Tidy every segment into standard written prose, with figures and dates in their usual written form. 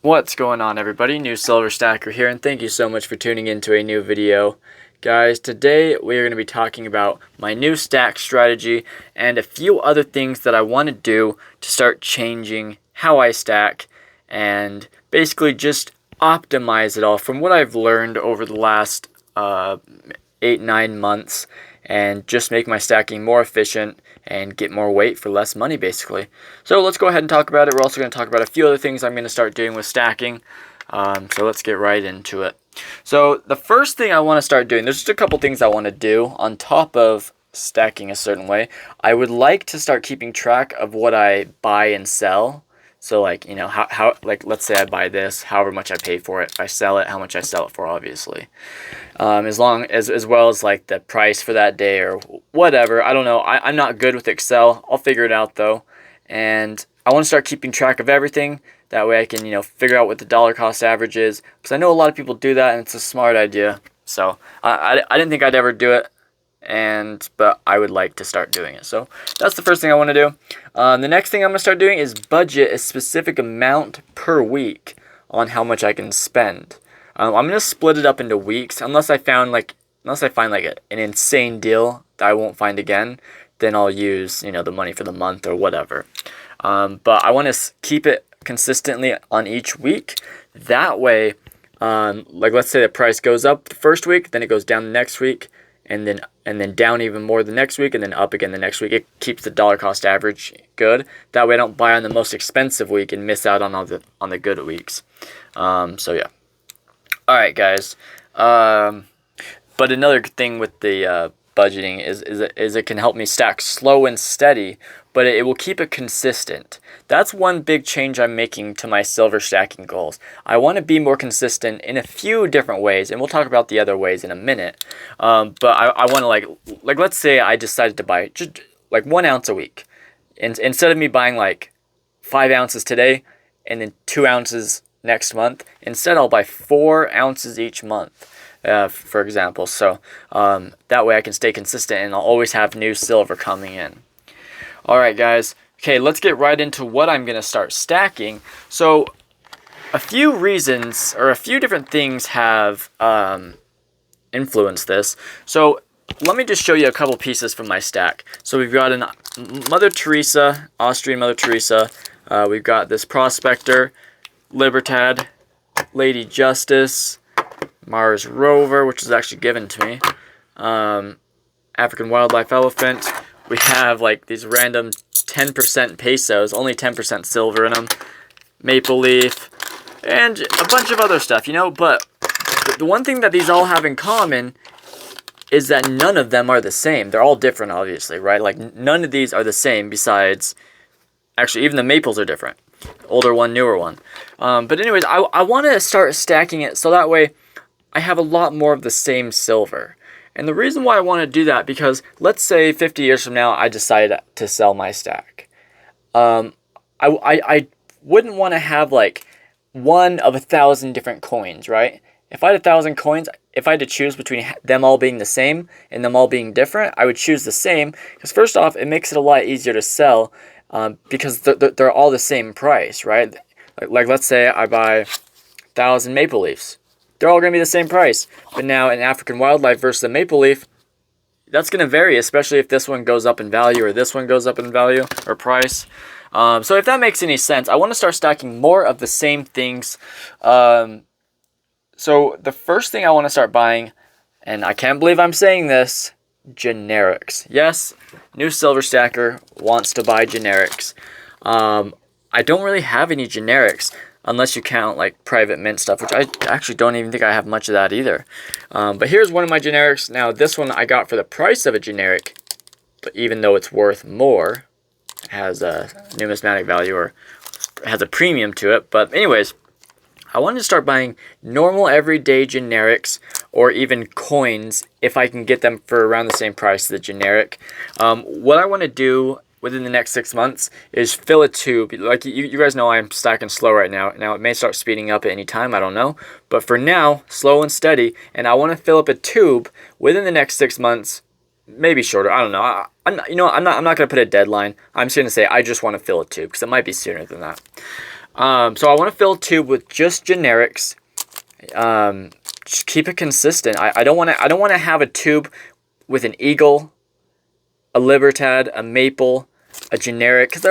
What's going on, everybody? New Silver Stacker here, and thank you so much for tuning into a new video. Guys, today we are going to be talking about my new stack strategy and a few other things that I want to do to start changing how I stack and basically just optimize it all from what I've learned over the last 8-9 months and just make my stacking more efficient and get more weight for less money, basically. So let's go ahead and talk about it. We're also going to talk about a few other things I'm going to start doing with stacking. So let's get right into it. So the first thing I want to start doing, there's just a couple things I want to do on top of stacking a certain way. I would like to start keeping track of what I buy and sell. So like, you know, how like let's say I buy this, however much I pay for it. If I sell it, how much I sell it for, obviously. As well as like the price for that day or whatever. I don't know. I'm not good with Excel. I'll figure it out though. And I want to start keeping track of everything. That way I can, you know, figure out what the dollar cost average is. Because I know a lot of people do that and it's a smart idea. So I didn't think I'd ever do it. But I would like to start doing it. So that's the first thing I want to do. The next thing I'm going to start doing is budget a specific amount per week on how much I can spend. I'm going to split it up into weeks unless I find like an insane deal that I won't find again. Then I'll use, you know, the money for the month or whatever. But I want to keep it consistently on each week. That way, like let's say the price goes up the first week, then it goes down the next week, and then down even more the next week, and then up again the next week. It keeps the dollar cost average good. That way I don't buy on the most expensive week and miss out on the good weeks. So yeah. All right, guys. But another thing with the budgeting is it can help me stack slow and steady, but it will keep it consistent. That's one big change I'm making to my silver stacking goals. I want to be more consistent in a few different ways, and we'll talk about the other ways in a minute. But I want to like let's say I decided to buy just like 1 ounce a week, and instead of me buying like 5 ounces today and then 2 ounces next month, instead I'll buy 4 ounces each month. For example, so that way I can stay consistent and I'll always have new silver coming in. Alright guys, okay, let's get right into what I'm going to start stacking. So a few reasons or a few different things have influenced this. So let me just show you a couple pieces from my stack. So we've got an Mother Teresa, Austrian Mother Teresa. We've got this Prospector, Libertad, Lady Justice, Mars Rover, which was actually given to me, African Wildlife Elephant. We have like these random 10% pesos, only 10% silver in them, Maple Leaf, and a bunch of other stuff, you know. But the one thing that these all have in common is that none of them are the same. They're all different, obviously, right? Like none of these are the same besides, actually even the maples are different. Older one, newer one. But anyways, I want to start stacking it so that way I have a lot more of the same silver. And the reason why I want to do that, because let's say 50 years from now I decide to sell my stack. I wouldn't want to have like one of 1,000 different coins, right? If I had 1,000 coins, if I had to choose between them all being the same and them all being different, I would choose the same. Because first off, it makes it a lot easier to sell because they're all the same price, right? Like let's say I buy 1,000 maple leaves. They're all going to be the same price. But now in African Wildlife versus the maple leaf, that's going to vary, especially if this one goes up in value or this one goes up in value or price. So if that makes any sense, I want to start stacking more of the same things. So the first thing I want to start buying, and I can't believe I'm saying this, generics. Yes, new silver stacker wants to buy generics. I don't really have any generics. Unless you count like private mint stuff, which I actually don't even think I have much of that either. But here's one of my generics. Now this one I got for the price of a generic, but even though it's worth more, it has a numismatic value or has a premium to it. But anyways, I wanted to start buying normal everyday generics or even coins if I can get them for around the same price as the generic. What I want to do within the next 6 months is fill a tube. Like you guys know, I'm stacking slow right now. Now it may start speeding up at any time, I don't know. But for now, slow and steady. And I want to fill up a tube within the next 6 months, maybe shorter. I don't know. I'm not going to put a deadline. I'm just going to say I just want to fill a tube because it might be sooner than that. So I want to fill a tube with just generics. Just keep it consistent. I don't want to have a tube with an Eagle, a Libertad, a Maple, a generic, because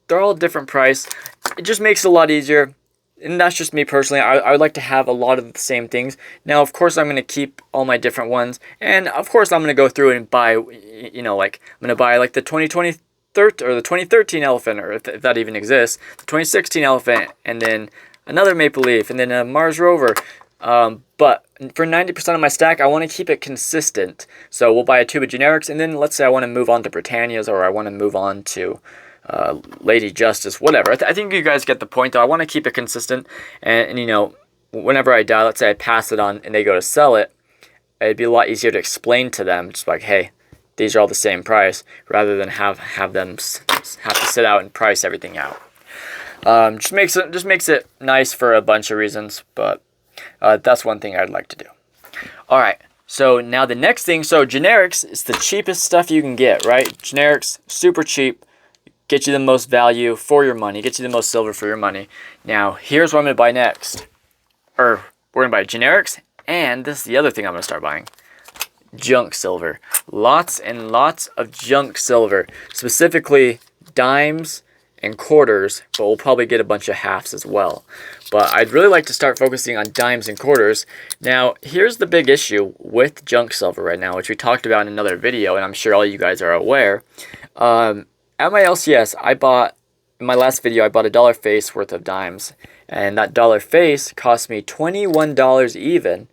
they're all different price. It just makes it a lot easier. And that's just me personally. I would like to have a lot of the same things. Now, of course, I'm going to keep all my different ones. And, of course, I'm going to go through and buy, you know, like, I'm going to buy, like, the 2013 elephant, or if that even exists, the 2016 elephant, and then another Maple Leaf, and then a Mars Rover. But for 90% of my stack, I want to keep it consistent. So we'll buy a tube of generics, and then let's say I want to move on to Britannias, or I want to move on to Lady Justice, whatever. I think you guys get the point, though. I want to keep it consistent, and, you know, whenever I die, let's say I pass it on and they go to sell it, it'd be a lot easier to explain to them, just like, hey, these are all the same price, rather than have them have to sit out and price everything out. Just makes it nice for a bunch of reasons, but that's one thing I'd like to do. All right. So now the next thing, so generics is the cheapest stuff you can get, right? Generics, super cheap. Get you the most value for your money. Get you the most silver for your money. Now, here's what I'm going to buy next. We're going to buy generics, and this is the other thing I'm going to start buying. Junk silver. Lots and lots of junk silver. Specifically, dimes and quarters, but we'll probably get a bunch of halves as well. But I'd really like to start focusing on dimes and quarters. Now, here's the big issue with junk silver right now, which we talked about in another video, and I'm sure all you guys are aware. At my LCS, in my last video, I bought a $1 face worth of dimes. And that $1 face cost me $21 even.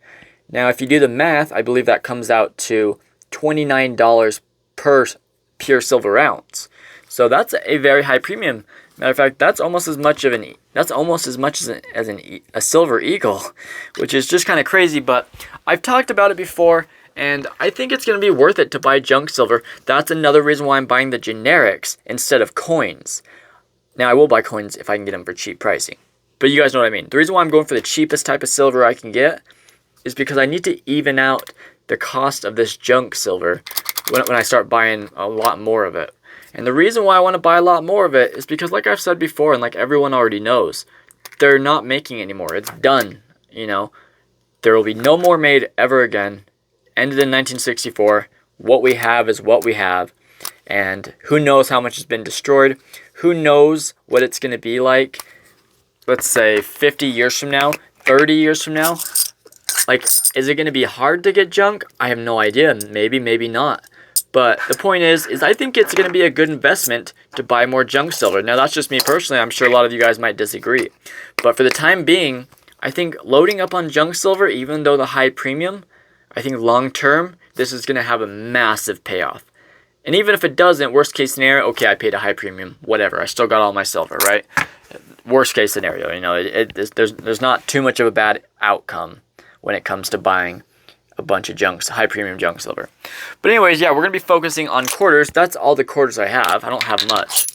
Now, if you do the math, I believe that comes out to $29 per pure silver ounce. So that's a very high premium. Matter of fact, that's almost as much as a silver eagle, which is just kind of crazy. But I've talked about it before, and I think it's going to be worth it to buy junk silver. That's another reason why I'm buying the generics instead of coins. Now, I will buy coins if I can get them for cheap pricing. But you guys know what I mean. The reason why I'm going for the cheapest type of silver I can get is because I need to even out the cost of this junk silver when I start buying a lot more of it. And the reason why I want to buy a lot more of it is because, like I've said before, and like everyone already knows, they're not making anymore. It's done, you know. There will be no more made ever again. Ended in 1964. What we have is what we have. And who knows how much has been destroyed. Who knows what it's going to be like, let's say, 50 years from now, 30 years from now. Like, is it going to be hard to get junk? I have no idea. Maybe, maybe not. But the point is I think it's going to be a good investment to buy more junk silver. Now, that's just me personally. I'm sure a lot of you guys might disagree. But for the time being, I think loading up on junk silver, even though the high premium, I think long term, this is going to have a massive payoff. And even if it doesn't, worst case scenario, okay, I paid a high premium, whatever. I still got all my silver, right? Worst case scenario, you know, there's not too much of a bad outcome when it comes to buying a bunch of high premium junk silver. But anyways, yeah, we're going to be focusing on quarters. That's all the quarters I have. I don't have much,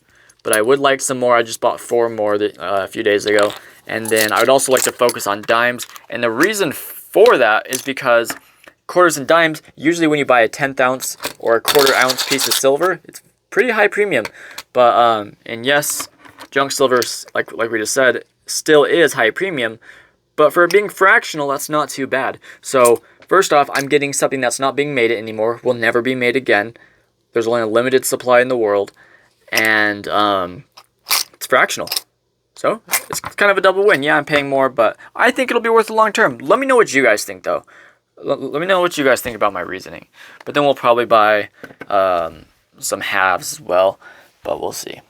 but I would like some more. I just bought 4 more a few days ago. And then I would also like to focus on dimes. And the reason for that is because quarters and dimes, usually when you buy a 1/10 ounce or a 1/4 ounce piece of silver, it's pretty high premium. But, and yes, junk silver, like we just said, still is high premium. But for being fractional, that's not too bad. So, first off, I'm getting something that's not being made anymore, will never be made again. There's only a limited supply in the world. And it's fractional. So, it's kind of a double win. Yeah, I'm paying more, but I think it'll be worth the long term. Let me know what you guys think, though. Let me know what you guys think about my reasoning. But then we'll probably buy some halves as well. But we'll see.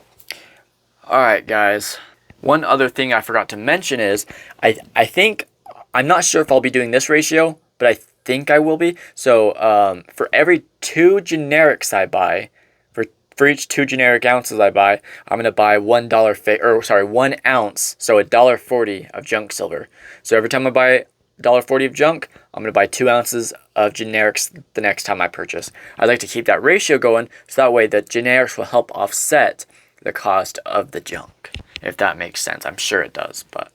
Alright, guys. One other thing I forgot to mention is, I think, I'm not sure if I'll be doing this ratio, but I think I will be. So, for every 2 generics I buy, for each 2 generic ounces I buy, I'm going to buy $1 1 ounce, so $1.40 of junk silver. So every time I buy $1.40 of junk, I'm going to buy 2 ounces of generics the next time I purchase. I'd like to keep that ratio going, so that way the generics will help offset the cost of the junk. If that makes sense. I'm sure it does, but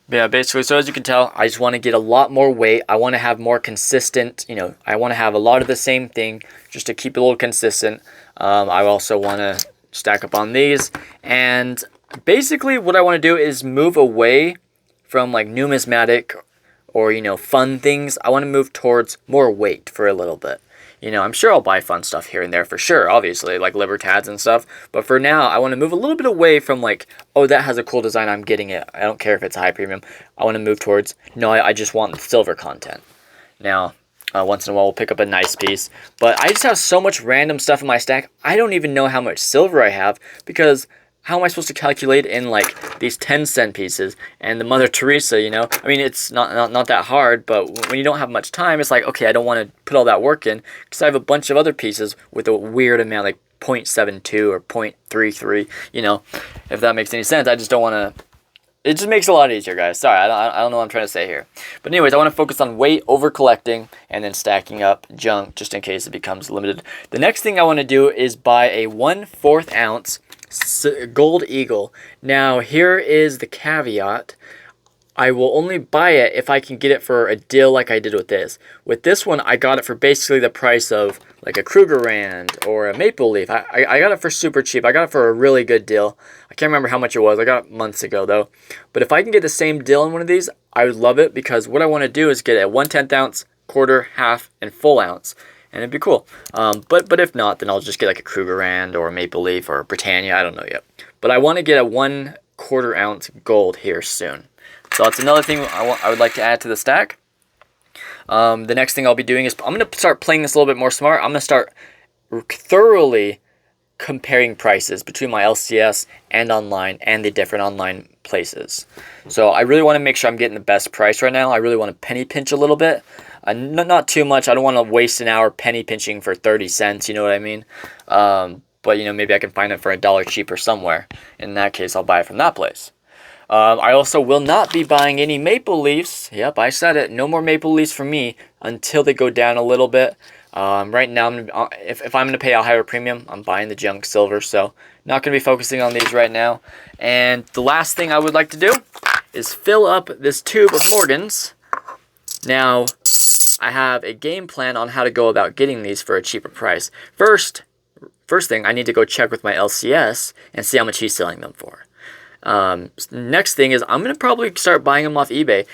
yeah, basically, so as you can tell, I just want to get a lot more weight. I want to have more consistent, you know, I want to have a lot of the same thing just to keep it a little consistent. I also want to stack up on these, and basically what I want to do is move away from like numismatic or, you know, fun things. I want to move towards more weight for a little bit. You know, I'm sure I'll buy fun stuff here and there for sure, obviously, like Libertads and stuff. But for now, I want to move a little bit away from like, oh, that has a cool design, I'm getting it. I don't care if it's a high premium. I want to move towards, no, I just want the silver content. Now, once in a while, we'll pick up a nice piece. But I just have so much random stuff in my stack, I don't even know how much silver I have, because how am I supposed to calculate in like these 10-cent pieces and the Mother Teresa, you know? I mean, it's not that hard, but when you don't have much time, it's like, okay, I don't want to put all that work in because I have a bunch of other pieces with a weird amount, like 0.72 or 0.33, you know? If that makes any sense, I just don't want to. It just makes it a lot easier, guys. Sorry, I don't know what I'm trying to say here. But anyways, I want to focus on weight over collecting and then stacking up junk just in case it becomes limited. The next thing I want to do is buy a 1/4 ounce gold eagle. Now, here is the caveat. I will only buy it if I can get it for a deal like I did with this. With this one, I got it for basically the price of like a Krugerrand or a Maple Leaf. I got it for super cheap. I got it for a really good deal. I can't remember how much it was. I got it months ago though. But if I can get the same deal on one of these, I would love it, because what I want to do is get a 1/10 ounce, quarter, half, and full ounce. And it'd be cool. But if not, then I'll just get like a Krugerrand or a Maple Leaf or a Britannia. I don't know yet. But I want to get a 1/4 ounce gold here soon. So that's another thing I would like to add to the stack. The next thing I'll be doing is I'm going to start playing this a little bit more smart. I'm going to start thoroughly comparing prices between my LCS and online and the different online places. So I really want to make sure I'm getting the best price right now. I really want to penny pinch a little bit. Not too much. I don't want to waste an hour penny pinching for 30 cents. You know what I mean? But, you know, maybe I can find it for $1 cheaper somewhere. In that case, I'll buy it from that place. I also will not be buying any Maple Leafs. Yep, I said it. No more Maple Leafs for me until they go down a little bit. Right now, if I'm going to pay a higher premium, I'm buying the junk silver. So not going to be focusing on these right now. And the last thing I would like to do is fill up this tube of Morgans. Now, I have a game plan on how to go about getting these for a cheaper price. First thing, I need to go check with my LCS and see how much he's selling them for. Next thing is I'm going to probably start buying them off eBay.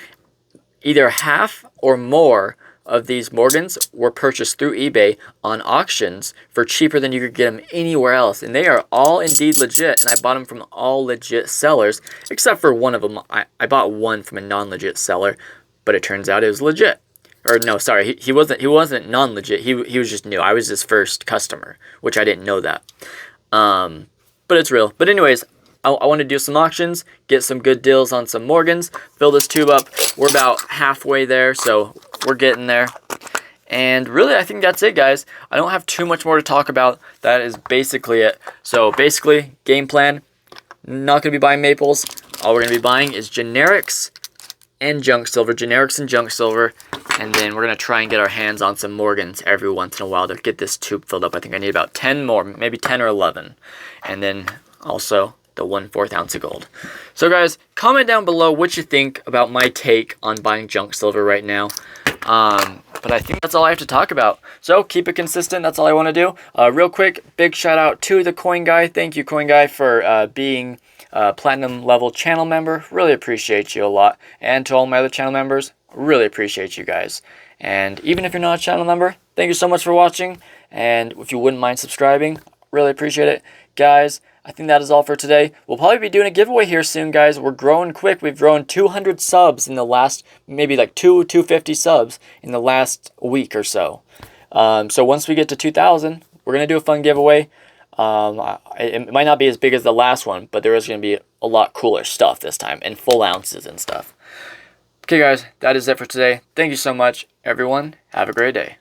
Either half or more of these Morgans were purchased through eBay on auctions for cheaper than you could get them anywhere else. And they are all indeed legit, and I bought them from all legit sellers, except for one of them. I bought one from a non-legit seller, but it turns out it was legit. Or no, sorry, he wasn't non-legit. He was just new. I was his first customer, which I didn't know that. But it's real. But anyways, I want to do some auctions, get some good deals on some Morgans, fill this tube up. We're about halfway there, so we're getting there. And really, I think that's it, guys. I don't have too much more to talk about. That is basically it. So basically, game plan, not going to be buying maples. All we're going to be buying is generics and junk silver, generics and junk silver. And then we're going to try and get our hands on some Morgans every once in a while to get this tube filled up. I think I need about 10 more, maybe 10 or 11. And then also the 1/4 ounce of gold. So guys, comment down below what you think about my take on buying junk silver right now. But I think that's all I have to talk about. So keep it consistent. That's all I want to do. Real quick, big shout out to the Coin Guy. Thank you, Coin Guy, for being a platinum level channel member. Really appreciate you a lot. And to all my other channel members, really appreciate you guys. And even if you're not a channel member, thank you so much for watching. And if you wouldn't mind subscribing, really appreciate it. Guys, I think that is all for today. We'll probably be doing a giveaway here soon, guys. We're growing quick. We've grown 200 subs in the last, maybe like 250 subs in the last week or so. So once we get to 2,000, we're going to do a fun giveaway. It might not be as big as the last one, but there is going to be a lot cooler stuff this time, and full ounces and stuff. Okay, guys, that is it for today. Thank you so much, everyone. Have a great day.